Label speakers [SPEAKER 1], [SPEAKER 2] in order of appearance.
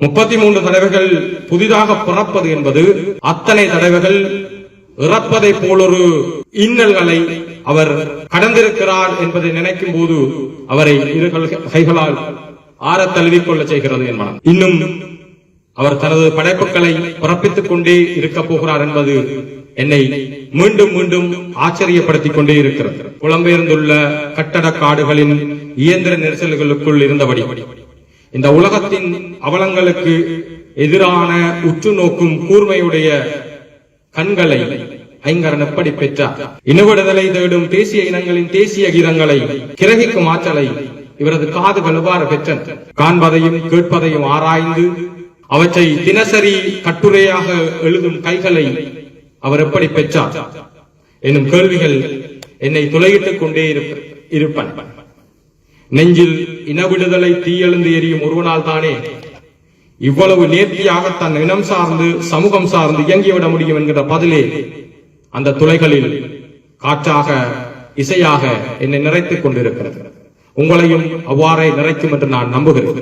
[SPEAKER 1] 33 தடவைகள் புதிதாக பிறப்பது என்பது அத்தனை தடவைகள் இறப்பதை போலொரு இன்னல்களை அவர் கடந்திருக்கிறார் என்பதை நினைக்கும் போது அவரை இரு கைகளால் ஆற தழுவிக்கொள்ள செய்கிறது என்பன. இன்னும் அவர் தனது படைப்புகளை பிறப்பித்துக் கொண்டே இருக்க போகிறார் என்பது என்னை மீண்டும் மீண்டும் ஆச்சரியப்படுத்திக் கொண்டே இருக்கிறது. புலம்பெயர்ந்துள்ள கட்டட காடுகளின் இயந்திர நெரிசல்களுக்குள் இருந்தபடி இந்த உலகத்தின் அவலங்களுக்கு எதிரான உற்று நோக்கும் கூர்மையுடைய கண்களை ஐங்கரன் எப்படி பெற்றார்? இனவிடுதலை தேடும் தேசிய இனங்களின் தேசிய கீதங்களை கிரகிக்கும் ஆற்றலை இவரது காதுகள் எவ்வாறு பெற்றன? காண்பதையும் கேட்பதையும் ஆராய்ந்து அவற்றை தினசரி கட்டுரையாக எழுதும் கைகளை அவர் எப்படி பெற்றார் என்னும் கேள்விகள் என்னை துளையிட்டுக் கொண்டே இருப்பன. நெஞ்சில் இனவிடுதலை தீயெழுந்து எரியும் ஒருவனால் தானே இவ்வளவு நேர்த்தியாக தன் இனம் சார்ந்து சமூகம் சார்ந்து இயங்கிவிட முடியும் என்கிற பதிலே அந்த துளைகளில் காற்றாக இசையாக என்னை நிறைத்துக் கொண்டிருக்கிறது. உங்களையும் அவ்வாறே நிறைக்கும் என்று நான் நம்புகிறேன்.